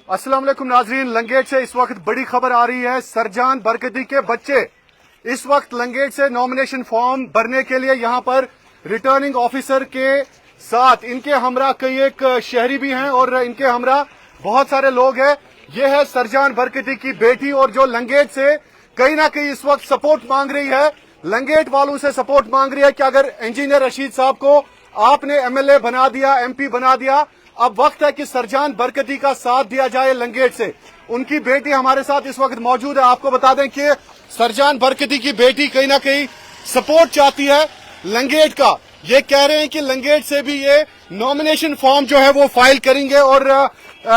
अस्सलाम वालेकुम नाजरीन, लंगेट से इस वक्त बड़ी खबर आ रही है। सरजान बरकती के बच्चे इस वक्त लंगेट से नॉमिनेशन फॉर्म भरने के लिए यहाँ पर रिटर्निंग ऑफिसर के साथ इनके हमरा कई एक शहरी भी हैं और इनके हमरा बहुत सारे लोग हैं। ये है सरजान बरकती की बेटी और जो लंगेट से कहीं ना कहीं इस वक्त सपोर्ट मांग रही है, लंगेट वालों से सपोर्ट मांग रही है कि अगर इंजीनियर रशीद साहब को आपने एमएलए बना दिया, एमपी बना दिया, अब वक्त है कि सरजान बरकती का साथ दिया जाए लंगेट से। उनकी बेटी हमारे साथ इस वक्त मौजूद है। आपको बता दें कि सरजान बरकती की बेटी कहीं ना कहीं सपोर्ट चाहती है लंगेट का। ये कह रहे हैं कि लंगेट से भी ये नॉमिनेशन फॉर्म जो है वो फाइल करेंगे और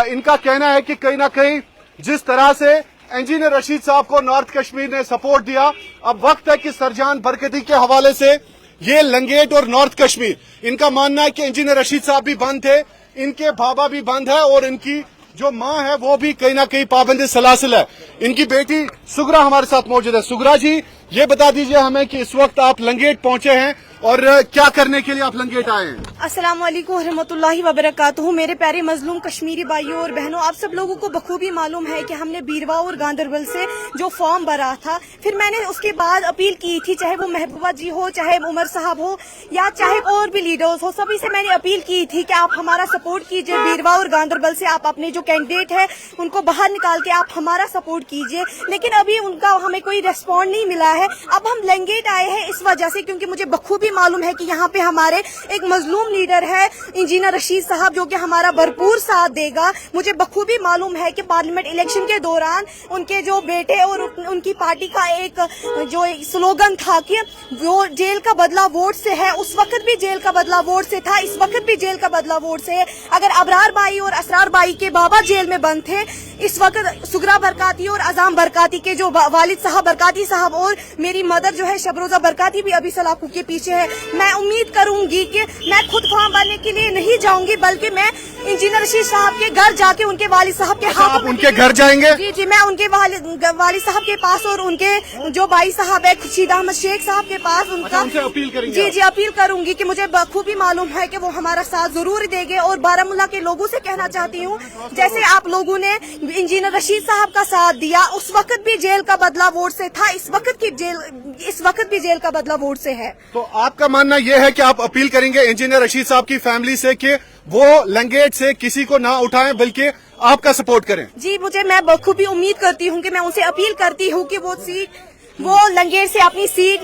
इनका कहना है कि कहीं ना कहीं जिस तरह से इंजीनियर रशीद साहब को नॉर्थ कश्मीर ने सपोर्ट दिया, अब वक्त है कि सरजान बरकती के हवाले से ये लंगेट और नॉर्थ कश्मीर, इनका मानना है कि इंजीनियर रशीद साहब भी बंद थे, इनके बाबा भी बंद है और इनकी जो माँ है वो भी कहीं ना कहीं पाबंद सलासिल है। इनकी बेटी सुगरा हमारे साथ मौजूद है। सुगरा जी, ये बता दीजिए हमें कि इस वक्त आप लंगेट पहुंचे हैं और क्या करने के लिए आप लंगेट आए हैं? अस्सलाम वालेकुम रहमतुल्लाहि व बरकातहू। मेरे प्यारे मजलूम कश्मीरी भाइयों और बहनों, आप सब लोगों को बखूबी मालूम है कि हमने बीरवा और गांदरबल से जो फॉर्म भरा था, फिर मैंने उसके बाद अपील की थी, चाहे वो महबूबा जी हो, चाहे उमर साहब हो या चाहे और भी लीडर्स हो, सभी से मैंने अपील की थी कि आप हमारा सपोर्ट कीजिए। बीरवा और गांदरबल से आप अपने जो कैंडिडेट है उनको बाहर निकाल के आप हमारा सपोर्ट कीजिए, लेकिन अभी उनका हमें कोई रेस्पॉन्ड नहीं मिला है। अब हम लंगेट आए हैं इस वजह से क्योंकि मुझे बखूबी मालूम है कि यहाँ पे हमारे एक मजलूम लीडर है इंजीनियर रशीद साहब, जो कि हमारा भरपूर साथ देगा। मुझे बखूबी मालूम है कि पार्लियामेंट इलेक्शन के दौरान उनके जो बेटे और उनकी पार्टी का एक जो स्लोगन था कि वो जेल का बदला वोट से है, उस वक्त भी जेल का बदला वोट से था, इस वक्त भी जेल का बदला वोट से है। अगर अबरार भाई और असरार भाई के बाबा जेल में बंद थे, इस वक्त सुगरा बरकाती और अजाम बरकाती के जो वालिद साहब बरकाती साहब और मेरी मदर जो है शबरोजा बरकाती भी अभी सलाखों के पीछे है। मैं उम्मीद करूंगी कि मैं खुद फॉर्म भरने के लिए नहीं जाऊंगी, बल्कि मैं इंजीनियर रशीद साहब के घर जाके उनके वालिद साहब के हाथ उनके घर जाएंगे? जी, मैं उनके वालिद साहब के पास और उनके जो भाई साहब है खुर्शीद अहमद शेख साहब के पास उनका अपील करेंगे? जी, अपील करूंगी कि मुझे बखूबी मालूम है कि वो हमारा साथ जरूर देंगे। और बारामूला के लोगों से कहना चाहती हूँ, जैसे आप लोगों ने इंजीनियर रशीद साहब का साथ दिया, उस वक्त भी जेल का बदला वोट से था, इस वक्त भी जेल का बदला वोट से है। तो आपका मानना यह है कि आप अपील करेंगे इंजीनियर रशीद साहब की फैमिली से कि वो लंगेट से किसी को ना उठाएं बल्कि आपका सपोर्ट करें? जी, मैं बखूबी उम्मीद करती हूँ कि मैं उनसे अपील करती हूँ कि वो लंगेट से अपनी सीट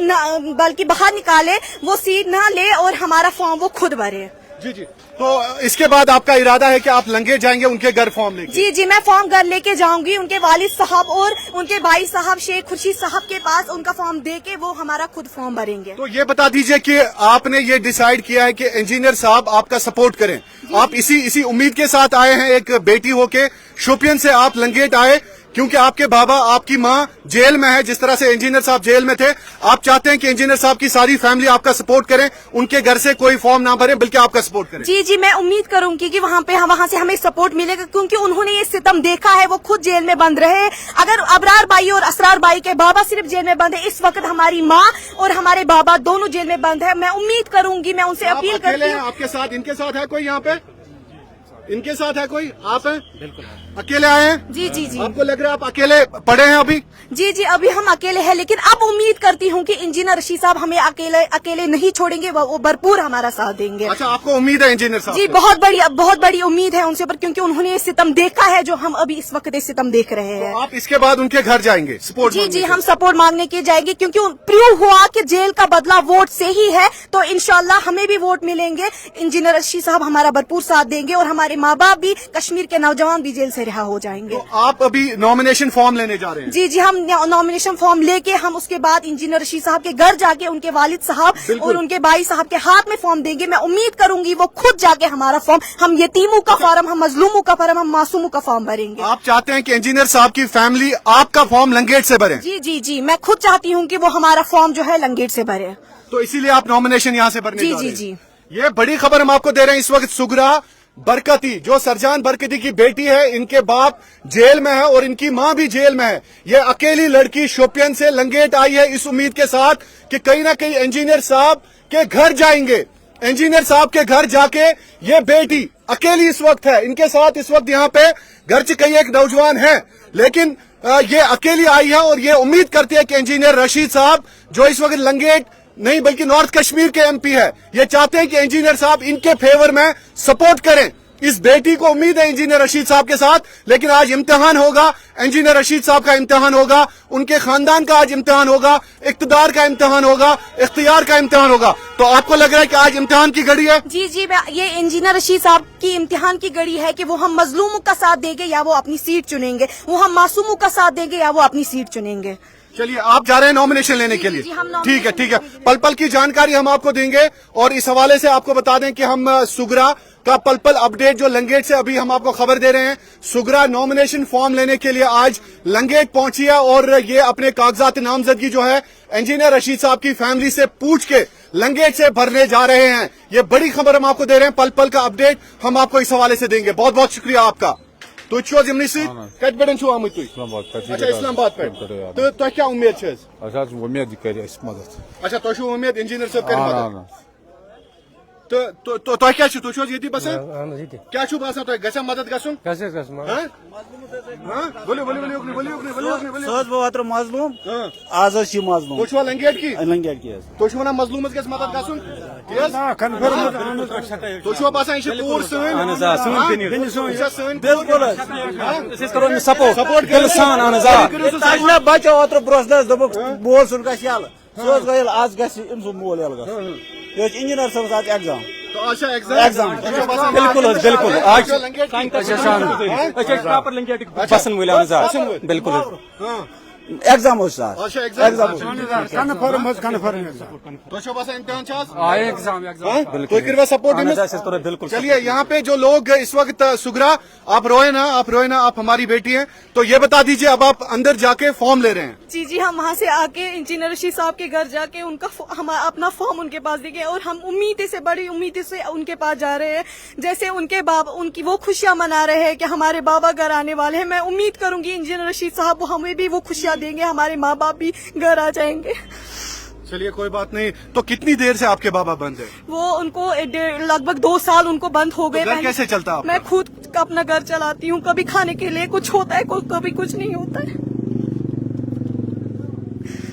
बल्कि बाहर निकाले, वो सीट ना ले और हमारा फॉर्म वो खुद भरे। जी, तो इसके बाद आपका इरादा है कि आप लंगेट जाएंगे उनके घर फॉर्म लेके? जी, मैं फॉर्म घर लेके जाऊंगी उनके वालिद साहब और उनके भाई साहब शेख खुर्शीद साहब के पास, उनका फॉर्म दे के वो हमारा खुद फॉर्म भरेंगे। तो ये बता दीजिए कि आपने ये डिसाइड किया है कि इंजीनियर साहब आपका सपोर्ट करें, आप इसी उम्मीद के साथ आए हैं, एक बेटी होके शोपियन से आप लंगेट आए क्योंकि आपके बाबा आपकी माँ जेल में है, जिस तरह से इंजीनियर साहब जेल में थे, आप चाहते हैं कि इंजीनियर साहब की सारी फैमिली आपका सपोर्ट करें, उनके घर से कोई फॉर्म ना भरे बल्कि आपका सपोर्ट करें? जी, मैं उम्मीद करूंगी कि वहाँ से हमें सपोर्ट मिलेगा क्योंकि उन्होंने ये सितम देखा है, वो खुद जेल में बंद रहे। अगर अबरार भाई और असरार भाई के बाबा सिर्फ जेल में बंद है, इस वक्त हमारी माँ और हमारे बाबा दोनों जेल में बंद है। मैं उम्मीद करूंगी, मैं उनसे अपील करती हूँ। आपके साथ इनके साथ है कोई यहाँ पे? इनके साथ है कोई? आप हैं? बिल्कुल अकेले आए हैं? जी, आपको लग रहा है आप अकेले पड़े हैं अभी? जी, अभी हम अकेले हैं, लेकिन अब उम्मीद करती हूँ कि इंजीनियर रशीद साहब हमें अकेले नहीं छोड़ेंगे, वो भरपूर हमारा साथ देंगे। अच्छा, आपको उम्मीद है इंजीनियर साहब? जी, बहुत बड़ी उम्मीद है उनसे ऊपर, क्योंकि उन्होंने ये सितम देखा है जो हम अभी इस वक्त ये सितम देख रहे हैं। तो आप इसके बाद उनके घर जाएंगे सपोर्ट? जी, हम सपोर्ट मांगने के जाएंगे क्योंकि प्रूव हुआ कि जेल का बदला वोट से ही है, तो इंशाल्लाह हमें भी वोट मिलेंगे। इंजीनियर रशीद साहब हमारा भरपूर साथ देंगे और हमारे माँ बाप भी, कश्मीर के नौजवान भी जेल से रिहा हो जाएंगे। तो आप अभी नॉमिनेशन फॉर्म लेने जा रहे हैं? जी, हम नॉमिनेशन फॉर्म लेके हम उसके बाद इंजीनियर रशीद साहब के घर जाके उनके वालिद साहब और उनके भाई साहब के हाथ में फॉर्म देंगे। मैं उम्मीद करूंगी वो खुद जाके हमारा फॉर्म, हम यतीमों का फॉर्म, हम मजलूमों का फॉर्म, हम मासूमों का फॉर्म भरेंगे। आप चाहते हैं कि इंजीनियर साहब की फैमिली आपका फॉर्म लंगेट से भरे? जी, मैं खुद चाहती हूँ कि वो हमारा फॉर्म जो है लंगेट से भरे। तो इसीलिए आप नॉमिनेशन यहाँ से भरने जा रहे हैं? जी। ये बड़ी खबर हम आपको दे रहे हैं। इस वक्त सुगरा बरकती जो सरजान बरकती की बेटी है, इनके बाप जेल में है और इनकी माँ भी जेल में है। ये अकेली लड़की शोपियन से लंगेट आई है इस उम्मीद के साथ कि कहीं ना कहीं इंजीनियर साहब के घर जाएंगे इंजीनियर साहब के घर जाके ये बेटी अकेली इस वक्त है, इनके साथ इस वक्त यहाँ पे घर च कई एक नौजवान है, लेकिन ये अकेली आई है और ये उम्मीद करती है कि इंजीनियर रशीद साहब जो इस वक्त लंगेट नहीं बल्कि नॉर्थ कश्मीर के एमपी है, ये चाहते हैं कि इंजीनियर साहब इनके फेवर में सपोर्ट करें। इस बेटी को उम्मीद है इंजीनियर रशीद साहब के साथ, लेकिन आज इम्तिहान होगा, इंजीनियर रशीद साहब का इम्तिहान होगा, उनके खानदान का आज इम्तिहान होगा, इक्तदार का इम्तिहान होगा, इख्तियार का इम्तिहान होगा। तो आपको लग रहा है कि आज इम्तिहान की घड़ी है? जी जी, ये इंजीनियर रशीद साहब की इम्तिहान की घड़ी है कि वो हम मजलूमों का साथ देंगे या वो अपनी सीट चुनेंगे, वो हम मासूमों का साथ देंगे या वो अपनी सीट चुनेंगे। चलिए, आप जा रहे हैं नॉमिनेशन लेने के लिए? जी, हम ठीक है, ठीक है। पल पल की जानकारी हम आपको देंगे और इस हवाले से आपको बता दें कि हम सुगरा का पल पल अपडेट जो लंगेट से अभी हम आपको खबर दे रहे हैं, सुगरा नॉमिनेशन फॉर्म लेने के लिए आज लंगेट पहुंची है और ये अपने कागजात नामजदगी जो है इंजीनियर रशीद साहब की फैमिली से पूछ के लंगेट से भरने जा रहे हैं। ये बड़ी खबर हम आपको दे रहे हैं, पल पल का अपडेट हम आपको इस हवाले से देंगे। बहुत बहुत शुक्रिया आपका। तो कट पे अच्छा इस्लामाबाद पे तो क्या उम्मीद है? उम्मीद कर मदद। अच्छा, तो उम्मीद इंजीनियर साहब कर मदद तो क्या ये बस क्या बस गसा मदद गसुन मजलूम आज मजलूम तो लंगेट की लंगेट की तो वन मजलूम गस मदद गसुन तो बसान पूर सपोर्ट बच्चो ओतर ब्रोस दोक मोल सुन गस यल सह आज गस मोल यल गस ये इंजीनियर साहब साथ एग्जाम तो अच्छा एग्जाम बिल्कुल बिल्कुल आज प्रॉपर लंगेट पसंद मिला बिल्कुल एग्जाम एग्जाम तो बस इम्तिहान एग्जाम सपोर्ट बिल्कुल। चलिए, यहाँ पे जो लोग इस वक्त सुगरा, आप रोए ना, आप हमारी बेटी हैं, तो ये बता दीजिए अब आप अंदर जाके फॉर्म ले रहे हैं? जी जी, हम वहाँ से आके इंजीनियर रशीद साहब के घर जाके उनका हम अपना फॉर्म उनके पास देंगे और हम उम्मीद से बड़ी उम्मीद से उनके पास जा रहे हैं। जैसे उनके बाबा उनकी वो खुशियां मना रहे हैं कि हमारे बाबा घर आने वाले हैं, मैं उम्मीद करूंगी इंजीनियर रशीद साहब वो हमें भी वो खुशियां देंगे, हमारे माँ बाप भी घर आ जाएंगे। चलिए, कोई बात नहीं। तो कितनी देर से आपके बाबा बंद है? वो उनको लगभग 2 साल उनको बंद हो गए। घर कैसे चलता है आपका? मैं खुद अपना घर चलाती हूँ, कभी खाने के लिए कुछ होता है, कभी कुछ नहीं होता है।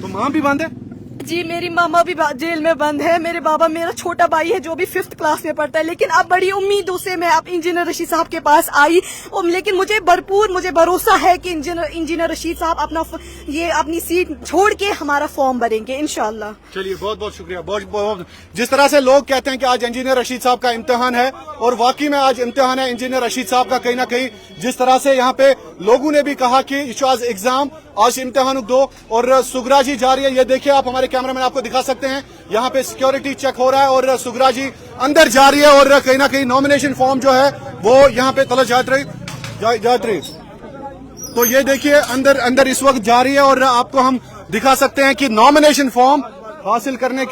तो माँ भी बंद है? जी, मेरी मामा भी जेल में बंद है, मेरे बाबा, मेरा छोटा भाई है जो भी 5th क्लास में पढ़ता है। लेकिन अब बड़ी उम्मीदों से मैं अब इंजीनियर रशीद साहब के पास आई, लेकिन मुझे भरोसा है कि इंजीनियर रशीद साहब अपनी सीट छोड़ के हमारा फॉर्म भरेंगे इंशाल्लाह। चलिए, बहुत बहुत शुक्रिया। बहुत जिस तरह से लोग कहते हैं कि आज इंजीनियर रशीद साहब का इम्तिहान है, और वाकई में आज इम्तिहान है इंजीनियर रशीद साहब का कहीं ना कहीं। जिस तरह से यहाँ पे लोगों ने भी कहा कि आज एग्जाम, आज इम्तिहान दो, और सुगरा जी जा रही है। ये देखिए, आप हमारे कैमरामैन आपको दिखा सकते हैं, यहाँ पे सिक्योरिटी चेक हो रहा है और सुगरा जी अंदर जा रही है और कहीं ना कहीं नॉमिनेशन फॉर्म जो है वो यहाँ पे तलब जात रही। तो ये देखिए, अंदर इस वक्त जा रही है और आपको हम दिखा सकते हैं कि नॉमिनेशन फॉर्म हासिल करने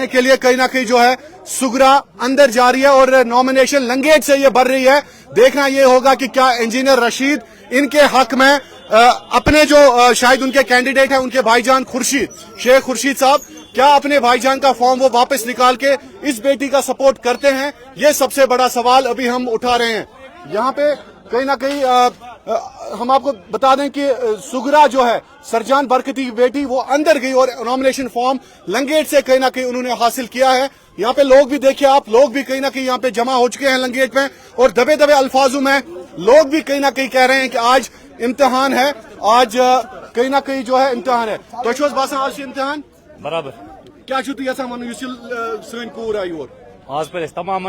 के लिए कहीं ना कहीं जो है सुगरा अंदर जा रही है और नॉमिनेशन लंगेट से ये भर रही है। देखना ये होगा कि क्या इंजीनियर रशीद इनके हक में अपने जो शायद उनके कैंडिडेट हैं, उनके भाईजान शेख खुर्शीद साहब, क्या अपने भाईजान का फॉर्म वो वापस निकाल के इस बेटी का सपोर्ट करते हैं? ये सबसे बड़ा सवाल अभी हम उठा रहे हैं। यहाँ पे कहीं ना कहीं हम आपको बता दें कि सुगरा जो है सरजान बरकती की बेटी, वो अंदर गई और नॉमिनेशन फॉर्म लंगेट से कहीं ना कहीं उन्होंने हासिल किया है। यहाँ पे लोग भी देखिए, आप लोग भी कहीं ना कहीं यहाँ पे जमा हो चुके हैं लंगेट में, और दबे दबे अल्फाजों में लोग भी कहीं ना कहीं कह रहे हैं कि आज इम्तिहान है, आज कहीं ना कहीं जो है इम्तिहान है। तो बासान आज इम्तिहान बराबर क्या छुट्टी ऐसा मन सन कूर आई और आज पे तमाम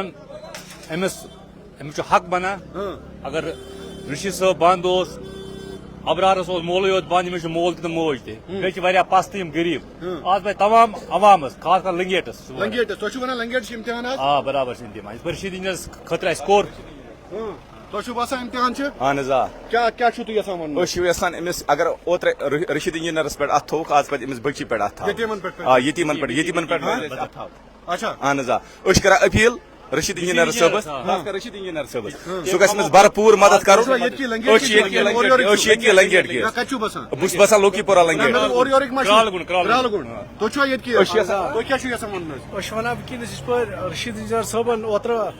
अमिस हक बना अगर रशीद साहब बंद अबरारस मोल बंद मोल तो मोज तह पस्त गरीब आज पे तमाम अवामस खास कर लंगेटस लंगेट इम्तिहान आ बराबर इम्तिहान रशीद इंजीनियर्स खतर कोर तो बासान इम्तिहान क्या यसान अमिस अगर ओत्र रशीद इंजीनियरस पे अथ थोक आज पे बच्ची पे अथ यतीमन पे अच्छा कर अपील رشید انجینئر صٲبس خاص کر رشید انجینئر صٲبس سُہ گژھِ أمِس بھرپوٗر مدد کرُن أسۍ چھِ ییٚتکی لنگیٹ کی کتہِ چھُو بسان بہٕ چھُس بسان لوکی پورہ لنگیٹ اور یورٕکۍ ما چھِ کرٛالگُن کرٛالگُن تُہۍ چھُوا ییٚتکی تُہۍ کیٛاہ چھُو یژھان وَنُن حظ أسۍ چھِ وَنان وٕنکیٚنس یِتھ پٲٹھۍ رشیٖد انجینر صٲبن اوترٕ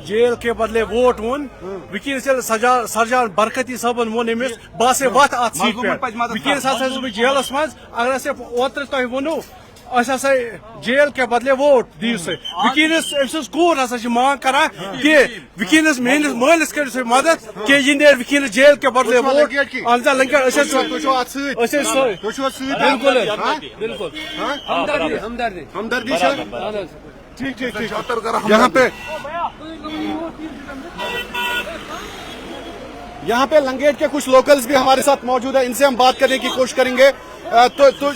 جیل کے بدلے ووٹ ووٚن وٕنکیٚنس ییٚلہِ سرجان برکتی صٲبن ووٚن أمِس بہٕ ہسا وتھ اتھ سیٖٹہِ پٮ۪ٹھ وٕنکیٚنس ہسا چھُس بہٕ جیلس منٛز اگر ہسا اوترٕ تۄہہِ ووٚنوٕ أسۍ ہسا جیل کے بدلے ووٹ دِیِو سا وٕنکیٚنس أمۍ سٕنٛز کوٗر ہسا چھِ منٛگ کران کہِ وٕنکیٚنس میٲنِس مٲلِس کٔرِو سا مدد کہِ یہِ نیرِ وٕنکیٚنس جیل کے بدلے ووٹ اہن سا لنگیٹ أسۍ حظ تُہۍ چھِوا اتھ سۭتۍ أسۍ حظ سۭتۍ تُہۍ چھِوا سۭتۍ بِلکُل حظ ہاں؟ بِلکُل ہمدردی چھا ٹھیک ٹھیک ٹھیک یہاں پہ لنگیٹ کے کچھ لوکلز بھی ہمارے ساتھ موجود ہیں ان سے ہم بات کرنے کی کوشش کریں گے تو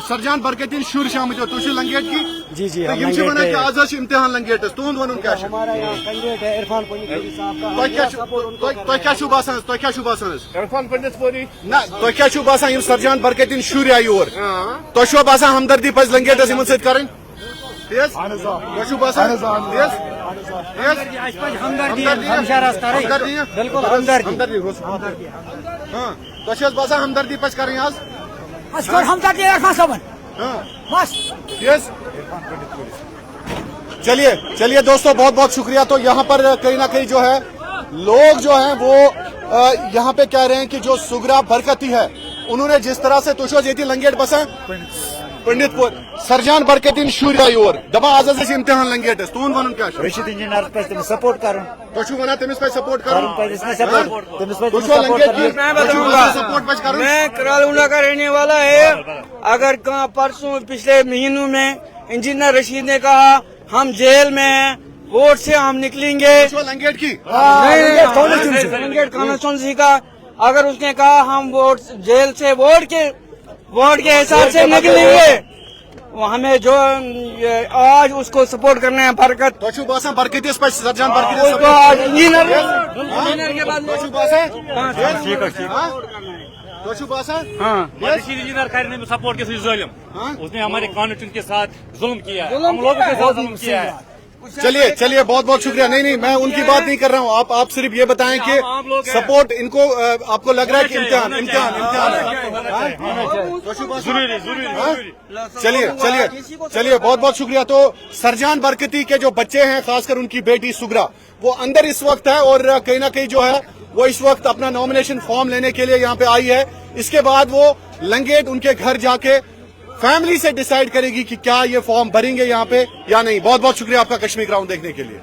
سرجان برکتین شر شامت ہو تھی لنگیٹ کی جی جی یہ ونان کہ آج حظ امتحان لنگیٹس تہد ون کیا ہمارا یہاں کینڈیڈیٹ ہے عرفان پنڈت صاحب تہ کیا باسان عرفان پنڈت پوری نہ تہ کیا باسان یم سرجان برکتین شر آئی یور تہ چھوا باسان ہمدردی پز لنگیٹس ان ست کریں تیز تہ باسان تہ باسان ہمدردی پز کریں آج چلیے دوستوں بہت بہت شکریہ. تو یہاں پر کہیں نہ کہیں جو ہے لوگ جو ہیں وہ یہاں پہ کہہ رہے ہیں کہ جو سگرا برکتی ہے انہوں نے جس طرح سے توشو جیتی لنگیٹ بسا پنڈت پور سرجان برکتین شر یور دپا آز امتحان لنگیٹس تہد ون کیا رشید انجینئر پہ تمس سپورٹ کرن تہ ونان تمس پہ سپورٹ کرن میں کرالگونڈا کا رہنے والا ہے. اگر پرسوں پچھلے مہینوں میں انجینئر رشید نے کہا ہم جیل میں ہیں ووٹ سے ہم نکلیں گے لنگیٹ کی کانسٹیچوئنسی کا اگر اس نے کہا ہم ووٹ جیل سے ووٹ کے حساب سے نکلیں گے ہمیں جو آج اس کو سپورٹ کرنا ہے برکت تہ باسان برکتس پہ سرجان انجینئر کے بعد رشید انجینئر کرنے سپورٹ کے ساتھ ظلم اس نے ہمارے کانسٹیٹیوشن کے ساتھ ظلم کیا ہے ہم لوگوں کے ساتھ ظلم کیا ہے. چلیے بہت بہت شکریہ. نہیں میں ان کی بات نہیں کر رہا ہوں. آپ صرف یہ بتائیں کہ سپورٹ ان کو آپ کو لگ رہا ہے کہ امتحان چلیے بہت بہت شکریہ. تو سرجان برکتی کے جو بچے ہیں خاص کر ان کی بیٹی سگرا وہ اندر اس وقت ہے اور کہیں نہ کہیں جو ہے وہ اس وقت اپنا نامینیشن فارم لینے کے لیے یہاں پہ آئی ہے. اس کے بعد وہ لنگیٹ ان کے گھر جا کے فیملی سے ڈیسائیڈ کرے گی کہ کیا یہ فارم بھریں گے یہاں پہ یا نہیں. بہت بہت شکریہ آپ کا کشمیر گراؤنڈ دیکھنے کے لیے.